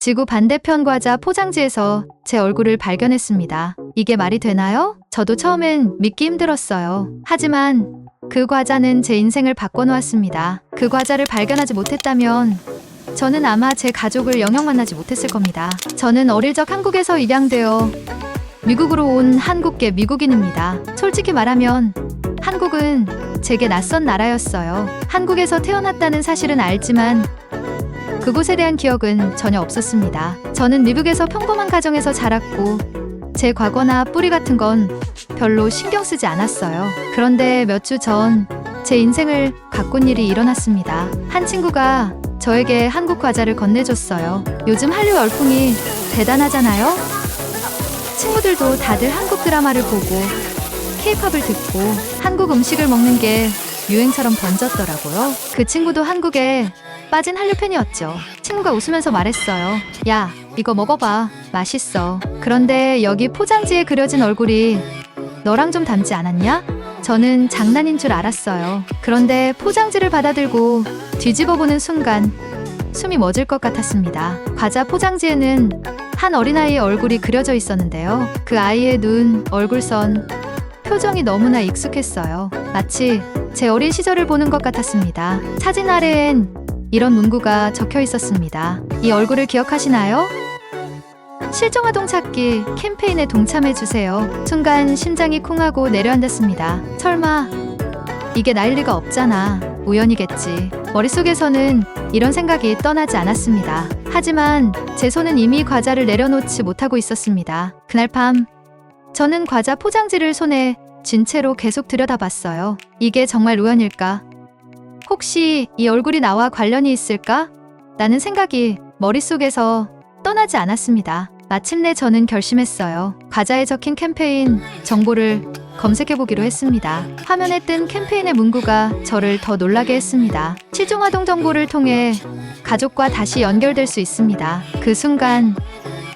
지구 반대편 과자 포장지에서 제 얼굴을 발견했습니다. 이게 말이 되나요? 저도 처음엔 믿기 힘들었어요. 하지만 그 과자는 제 인생을 바꿔놓았습니다. 그 과자를 발견하지 못했다면 저는 아마 제 가족을 영영 만나지 못했을 겁니다. 저는 어릴 적 한국에서 입양되어 미국으로 온 한국계 미국인입니다. 솔직히 말하면 한국은 제게 낯선 나라였어요. 한국에서 태어났다는 사실은 알지만 그곳에 대한 기억은 전혀 없었습니다. 저는 미국에서 평범한 가정에서 자랐고 제 과거나 뿌리 같은 건 별로 신경 쓰지 않았어요. 그런데 몇 주 전 제 인생을 바꾼 일이 일어났습니다. 한 친구가 저에게 한국 과자를 건네줬어요. 요즘 한류 열풍이 대단하잖아요? 친구들도 다들 한국 드라마를 보고 K-팝을 듣고 한국 음식을 먹는 게 유행처럼 번졌더라고요. 그 친구도 한국에 빠진 한류 팬이었죠. 친구가 웃으면서 말했어요. 야, 이거 먹어봐. 맛있어. 그런데 여기 포장지에 그려진 얼굴이 너랑 좀 닮지 않았냐? 저는 장난인 줄 알았어요. 그런데 포장지를 받아들고 뒤집어보는 순간 숨이 멎을 것 같았습니다. 과자 포장지에는 한 어린아이의 얼굴이 그려져 있었는데요. 그 아이의 눈, 얼굴선, 표정이 너무나 익숙했어요. 마치 제 어린 시절을 보는 것 같았습니다. 사진 아래엔 이런 문구가 적혀 있었습니다. 이 얼굴을 기억하시나요? 실종아동 찾기 캠페인에 동참해주세요. 순간 심장이 쿵하고 내려앉았습니다. 설마 이게 나일 리가 없잖아. 우연이겠지. 머릿속에서는 이런 생각이 떠나지 않았습니다. 하지만 제 손은 이미 과자를 내려놓지 못하고 있었습니다. 그날 밤 저는 과자 포장지를 손에 쥔 채로 계속 들여다봤어요. 이게 정말 우연일까? 혹시 이 얼굴이 나와 관련이 있을까? 라는 생각이 머릿속에서 떠나지 않았습니다. 마침내 저는 결심했어요. 과자에 적힌 캠페인 정보를 검색해보기로 했습니다. 화면에 뜬 캠페인의 문구가 저를 더 놀라게 했습니다. 실종아동 정보를 통해 가족과 다시 연결될 수 있습니다. 그 순간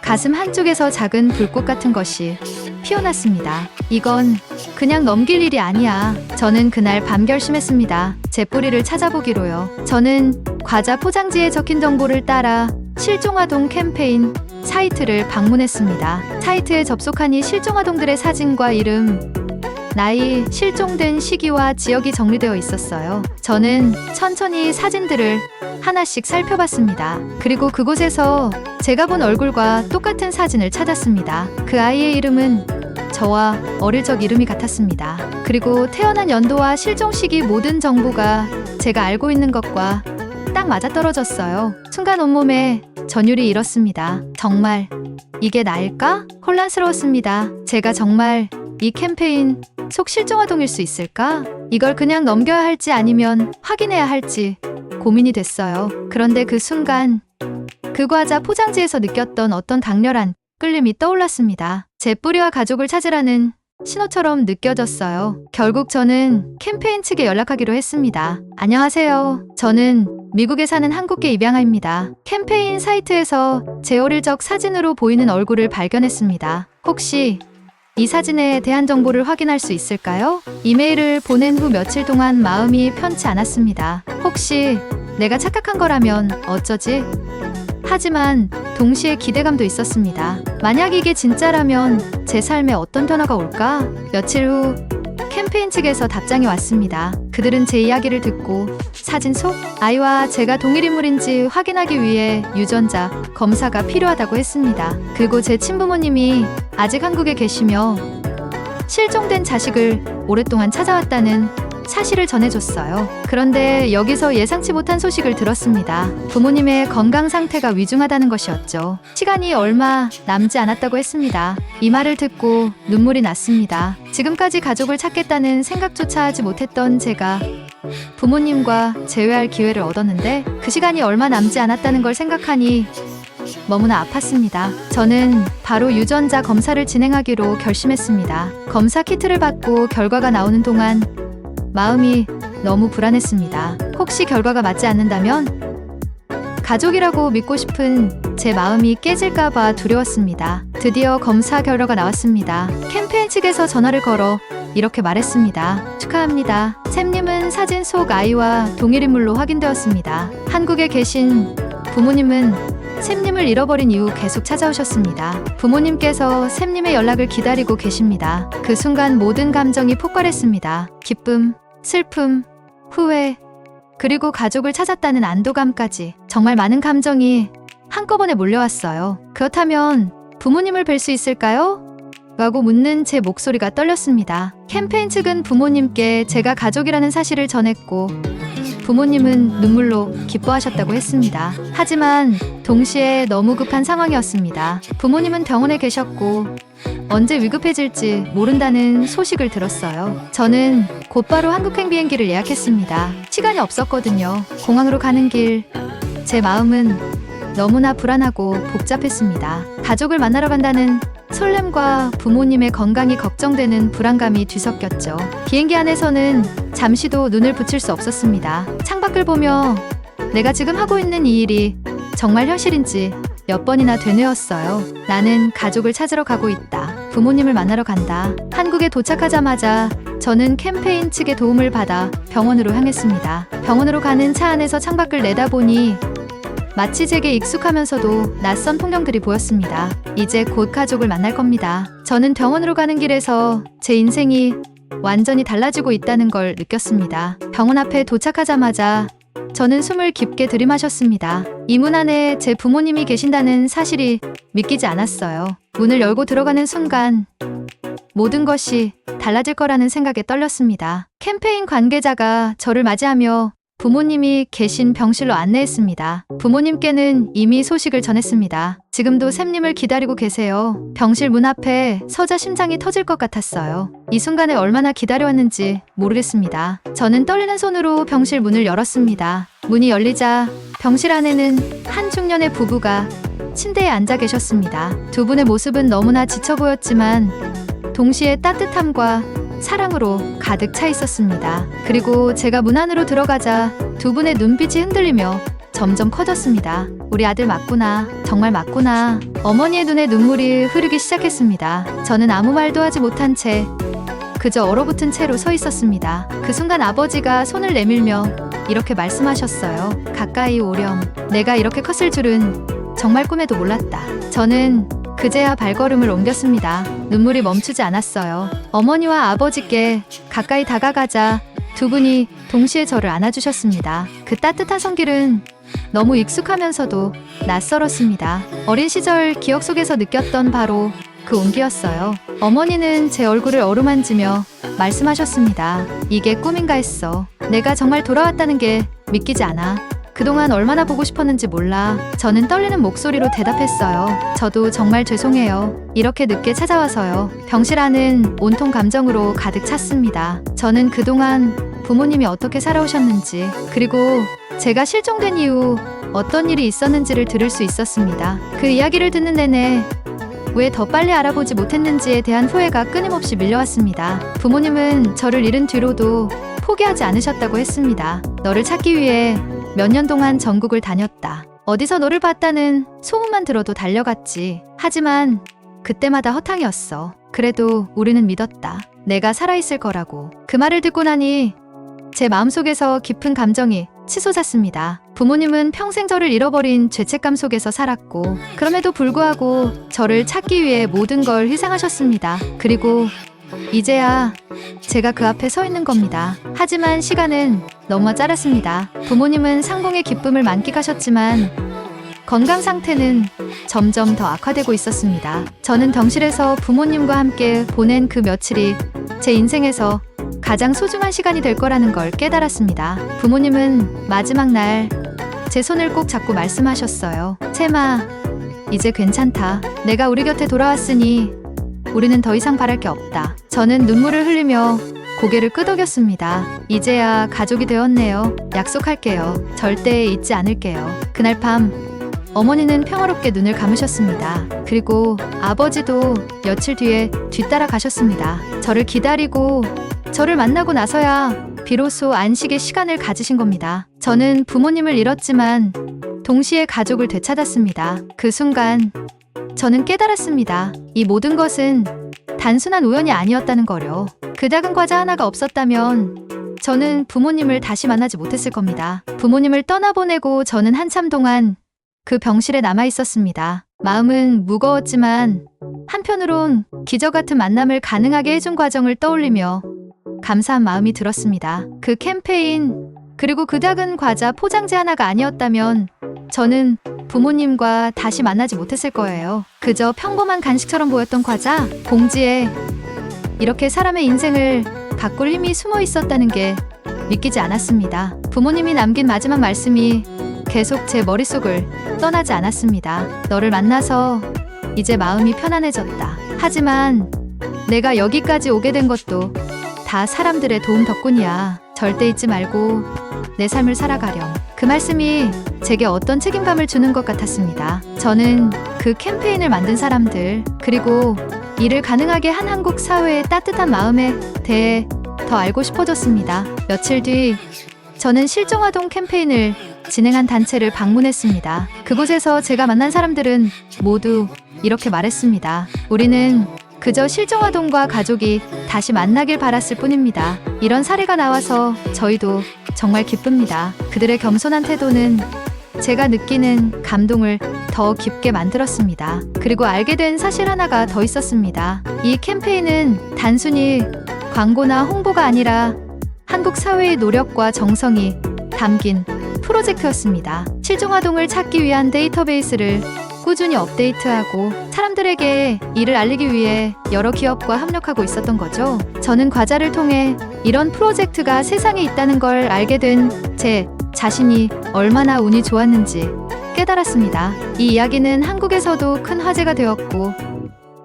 가슴 한쪽에서 작은 불꽃 같은 것이 피어났습니다. 이건 그냥 넘길 일이 아니야. 저는 그날 밤 결심했습니다. 제 뿌리를 찾아보기로요. 저는 과자 포장지에 적힌 정보를 따라 실종아동 캠페인 사이트를 방문했습니다. 사이트에 접속하니 실종아동들의 사진과 이름, 나이, 실종된 시기와 지역이 정리되어 있었어요. 저는 천천히 사진들을 하나씩 살펴봤습니다. 그리고 그곳에서 제가 본 얼굴과 똑같은 사진을 찾았습니다. 그 아이의 이름은 저와 어릴 적 이름이 같았습니다. 그리고 태어난 연도와 실종 시기 모든 정보가 제가 알고 있는 것과 딱 맞아떨어졌어요. 순간 온몸에 전율이 일었습니다. 정말 이게 나일까? 혼란스러웠습니다. 제가 정말 이 캠페인 속 실종아동일 수 있을까? 이걸 그냥 넘겨야 할지 아니면 확인해야 할지 고민이 됐어요. 그런데 그 순간 그 과자 포장지에서 느꼈던 어떤 강렬한 끌림이 떠올랐습니다. 제 뿌리와 가족을 찾으라는 신호처럼 느껴졌어요. 결국 저는 캠페인 측에 연락하기로 했습니다. 안녕하세요. 저는 미국에 사는 한국계 입양아입니다. 캠페인 사이트에서 제 어릴 적 사진으로 보이는 얼굴을 발견했습니다. 혹시 이 사진에 대한 정보를 확인할 수 있을까요? 이메일을 보낸 후 며칠 동안 마음이 편치 않았습니다. 혹시 내가 착각한 거라면 어쩌지? 하지만 동시에 기대감도 있었습니다. 만약 이게 진짜라면 제 삶에 어떤 변화가 올까? 며칠 후 캠페인 측에서 답장이 왔습니다. 그들은 제 이야기를 듣고 사진 속 아이와 제가 동일 인물인지 확인하기 위해 유전자 검사가 필요하다고 했습니다. 그리고 제 친부모님이 아직 한국에 계시며 실종된 자식을 오랫동안 찾아왔다는 사실을 전해줬어요. 그런데 여기서 예상치 못한 소식을 들었습니다. 부모님의 건강 상태가 위중하다는 것이었죠. 시간이 얼마 남지 않았다고 했습니다. 이 말을 듣고 눈물이 났습니다. 지금까지 가족을 찾겠다는 생각조차 하지 못했던 제가 부모님과 재회할 기회를 얻었는데 그 시간이 얼마 남지 않았다는 걸 생각하니 너무나 아팠습니다. 저는 바로 유전자 검사를 진행하기로 결심했습니다. 검사 키트를 받고 결과가 나오는 동안 마음이 너무 불안했습니다. 혹시 결과가 맞지 않는다면 가족이라고 믿고 싶은 제 마음이 깨질까봐 두려웠습니다. 드디어 검사 결과가 나왔습니다. 캠페인 측에서 전화를 걸어 이렇게 말했습니다. 축하합니다. 샘님은 사진 속 아이와 동일 인물로 확인되었습니다. 한국에 계신 부모님은 샘님을 잃어버린 이후 계속 찾아오셨습니다. 부모님께서 샘님의 연락을 기다리고 계십니다. 그 순간 모든 감정이 폭발했습니다. 기쁨, 슬픔, 후회, 그리고 가족을 찾았다는 안도감까지 정말 많은 감정이 한꺼번에 몰려왔어요. 그렇다면 부모님을 뵐 수 있을까요? 라고 묻는 제 목소리가 떨렸습니다. 캠페인 측은 부모님께 제가 가족이라는 사실을 전했고 부모님은 눈물로 기뻐하셨다고 했습니다. 하지만 동시에 너무 급한 상황이었습니다. 부모님은 병원에 계셨고 언제 위급해질지 모른다는 소식을 들었어요. 저는 곧바로 한국행 비행기를 예약했습니다. 시간이 없었거든요. 공항으로 가는 길, 제 마음은 너무나 불안하고 복잡했습니다. 가족을 만나러 간다는 설렘과 부모님의 건강이 걱정되는 불안감이 뒤섞였죠. 비행기 안에서는 잠시도 눈을 붙일 수 없었습니다. 창밖을 보며 내가 지금 하고 있는 이 일이 정말 현실인지 몇 번이나 되뇌었어요. 나는 가족을 찾으러 가고 있다. 부모님을 만나러 간다. 한국에 도착하자마자 저는 캠페인 측의 도움을 받아 병원으로 향했습니다. 병원으로 가는 차 안에서 창밖을 내다보니 마치 제게 익숙하면서도 낯선 풍경들이 보였습니다. 이제 곧 가족을 만날 겁니다. 저는 병원으로 가는 길에서 제 인생이 완전히 달라지고 있다는 걸 느꼈습니다. 병원 앞에 도착하자마자 저는 숨을 깊게 들이마셨습니다. 이 문 안에 제 부모님이 계신다는 사실이 믿기지 않았어요. 문을 열고 들어가는 순간 모든 것이 달라질 거라는 생각에 떨렸습니다. 캠페인 관계자가 저를 맞이하며 부모님이 계신 병실로 안내했습니다. 부모님께는 이미 소식을 전했습니다. 지금도 샘님을 기다리고 계세요. 병실 문 앞에 서자 심장이 터질 것 같았어요. 이 순간에 얼마나 기다려왔는지 모르겠습니다. 저는 떨리는 손으로 병실 문을 열었습니다. 문이 열리자 병실 안에는 한 중년의 부부가 침대에 앉아 계셨습니다. 두 분의 모습은 너무나 지쳐 보였지만 동시에 따뜻함과 사랑으로 가득 차 있었습니다. 그리고 제가 문 안으로 들어가자 두 분의 눈빛이 흔들리며 점점 커졌습니다. 우리 아들 맞구나. 정말 맞구나. 어머니의 눈에 눈물이 흐르기 시작했습니다. 저는 아무 말도 하지 못한 채 그저 얼어붙은 채로 서 있었습니다. 그 순간 아버지가 손을 내밀며 이렇게 말씀하셨어요. 가까이 오렴. 내가 이렇게 컸을 줄은 정말 꿈에도 몰랐다. 저는 그제야 발걸음을 옮겼습니다. 눈물이 멈추지 않았어요. 어머니와 아버지께 가까이 다가가자 두 분이 동시에 저를 안아주셨습니다. 그 따뜻한 손길은 너무 익숙하면서도 낯설었습니다. 어린 시절 기억 속에서 느꼈던 바로 그 온기였어요. 어머니는 제 얼굴을 어루만지며 말씀하셨습니다. 이게 꿈인가 했어. 내가 정말 돌아왔다는 게 믿기지 않아. 그동안 얼마나 보고 싶었는지 몰라. 저는 떨리는 목소리로 대답했어요. 저도 정말 죄송해요. 이렇게 늦게 찾아와서요. 병실 안은 온통 감정으로 가득 찼습니다. 저는 그동안 부모님이 어떻게 살아오셨는지, 그리고 제가 실종된 이후 어떤 일이 있었는지를 들을 수 있었습니다. 그 이야기를 듣는 내내 왜 더 빨리 알아보지 못했는지에 대한 후회가 끊임없이 밀려왔습니다. 부모님은 저를 잃은 뒤로도 포기하지 않으셨다고 했습니다. 너를 찾기 위해 몇 년 동안 전국을 다녔다. 어디서 너를 봤다는 소문만 들어도 달려갔지. 하지만 그때마다 허탕이었어. 그래도 우리는 믿었다. 내가 살아있을 거라고. 그 말을 듣고 나니 제 마음속에서 깊은 감정이 치솟았습니다. 부모님은 평생 저를 잃어버린 죄책감 속에서 살았고 그럼에도 불구하고 저를 찾기 위해 모든 걸 희생하셨습니다. 그리고 이제야 제가 그 앞에 서 있는 겁니다. 하지만 시간은 너무 짧았습니다. 부모님은 상봉의 기쁨을 만끽하셨지만 건강 상태는 점점 더 악화되고 있었습니다. 저는 병실에서 부모님과 함께 보낸 그 며칠이 제 인생에서 가장 소중한 시간이 될 거라는 걸 깨달았습니다. 부모님은 마지막 날 제 손을 꼭 잡고 말씀하셨어요. 채마, 이제 괜찮다. 내가 우리 곁에 돌아왔으니 우리는 더 이상 바랄 게 없다. 저는 눈물을 흘리며 고개를 끄덕였습니다. 이제야 가족이 되었네요. 약속할게요. 절대 잊지 않을게요. 그날 밤 어머니는 평화롭게 눈을 감으셨습니다. 그리고 아버지도 며칠 뒤에 뒤따라 가셨습니다. 저를 기다리고 저를 만나고 나서야 비로소 안식의 시간을 가지신 겁니다. 저는 부모님을 잃었지만 동시에 가족을 되찾았습니다. 그 순간 저는 깨달았습니다. 이 모든 것은 단순한 우연이 아니었다는 거요. 그 작은 과자 하나가 없었다면 저는 부모님을 다시 만나지 못했을 겁니다. 부모님을 떠나보내고 저는 한참 동안 그 병실에 남아 있었습니다. 마음은 무거웠지만 한편으론 기적 같은 만남을 가능하게 해준 과정을 떠올리며 감사한 마음이 들었습니다. 그 캠페인, 그리고 그 작은 과자 포장지 하나가 아니었다면 저는 부모님과 다시 만나지 못했을 거예요. 그저 평범한 간식처럼 보였던 과자, 봉지에 이렇게 사람의 인생을 바꿀 힘이 숨어 있었다는 게 믿기지 않았습니다. 부모님이 남긴 마지막 말씀이 계속 제 머릿속을 떠나지 않았습니다. 너를 만나서 이제 마음이 편안해졌다. 하지만 내가 여기까지 오게 된 것도 다 사람들의 도움 덕분이야. 절대 잊지 말고 내 삶을 살아가렴. 그 말씀이 제게 어떤 책임감을 주는 것 같았습니다. 저는 그 캠페인을 만든 사람들, 그리고 이를 가능하게 한 한국 사회의 따뜻한 마음에 대해 더 알고 싶어졌습니다. 며칠 뒤 저는 실종아동 캠페인을 진행한 단체를 방문했습니다. 그곳에서 제가 만난 사람들은 모두 이렇게 말했습니다. 우리는 그저 실종아동과 가족이 다시 만나길 바랐을 뿐입니다. 이런 사례가 나와서 저희도 정말 기쁩니다. 그들의 겸손한 태도는 제가 느끼는 감동을 더 깊게 만들었습니다. 그리고 알게 된 사실 하나가 더 있었습니다. 이 캠페인은 단순히 광고나 홍보가 아니라 한국 사회의 노력과 정성이 담긴 프로젝트였습니다. 실종아동을 찾기 위한 데이터베이스를 꾸준히 업데이트하고 사람들에게 이를 알리기 위해 여러 기업과 협력하고 있었던 거죠. 저는 과자를 통해 이런 프로젝트가 세상에 있다는 걸 알게 된 제 자신이 얼마나 운이 좋았는지 깨달았습니다. 이 이야기는 한국에서도 큰 화제가 되었고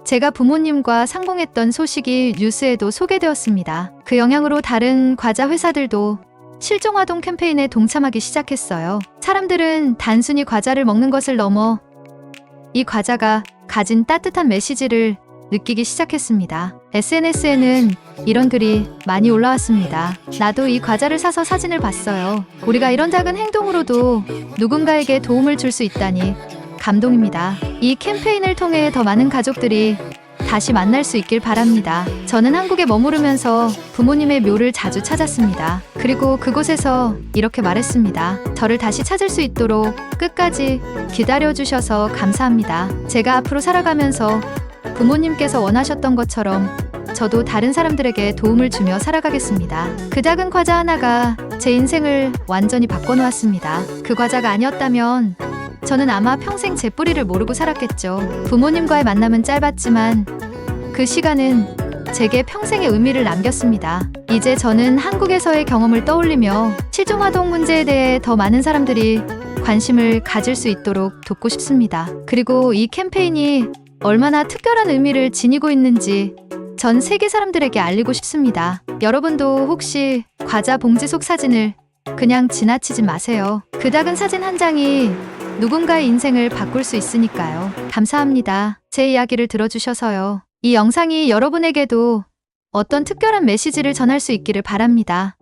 제가 부모님과 상봉했던 소식이 뉴스에도 소개되었습니다. 그 영향으로 다른 과자 회사들도 실종아동 캠페인에 동참하기 시작했어요. 사람들은 단순히 과자를 먹는 것을 넘어 이 과자가 가진 따뜻한 메시지를 느끼기 시작했습니다. SNS에는 이런 글이 많이 올라왔습니다. 나도 이 과자를 사서 사진을 봤어요. 우리가 이런 작은 행동으로도 누군가에게 도움을 줄 수 있다니 감동입니다. 이 캠페인을 통해 더 많은 가족들이 다시 만날 수 있길 바랍니다. 저는 한국에 머무르면서 부모님의 묘를 자주 찾았습니다. 그리고 그곳에서 이렇게 말했습니다. 저를 다시 찾을 수 있도록 끝까지 기다려주셔서 감사합니다. 제가 앞으로 살아가면서 부모님께서 원하셨던 것처럼 저도 다른 사람들에게 도움을 주며 살아가겠습니다. 그 작은 과자 하나가 제 인생을 완전히 바꿔놓았습니다. 그 과자가 아니었다면 저는 아마 평생 제 뿌리를 모르고 살았겠죠. 부모님과의 만남은 짧았지만 그 시간은 제게 평생의 의미를 남겼습니다. 이제 저는 한국에서의 경험을 떠올리며 실종아동 문제에 대해 더 많은 사람들이 관심을 가질 수 있도록 돕고 싶습니다. 그리고 이 캠페인이 얼마나 특별한 의미를 지니고 있는지 전 세계 사람들에게 알리고 싶습니다. 여러분도 혹시 과자 봉지 속 사진을 그냥 지나치지 마세요. 그 작은 사진 한 장이 누군가의 인생을 바꿀 수 있으니까요. 감사합니다. 제 이야기를 들어주셔서요. 이 영상이 여러분에게도 어떤 특별한 메시지를 전할 수 있기를 바랍니다.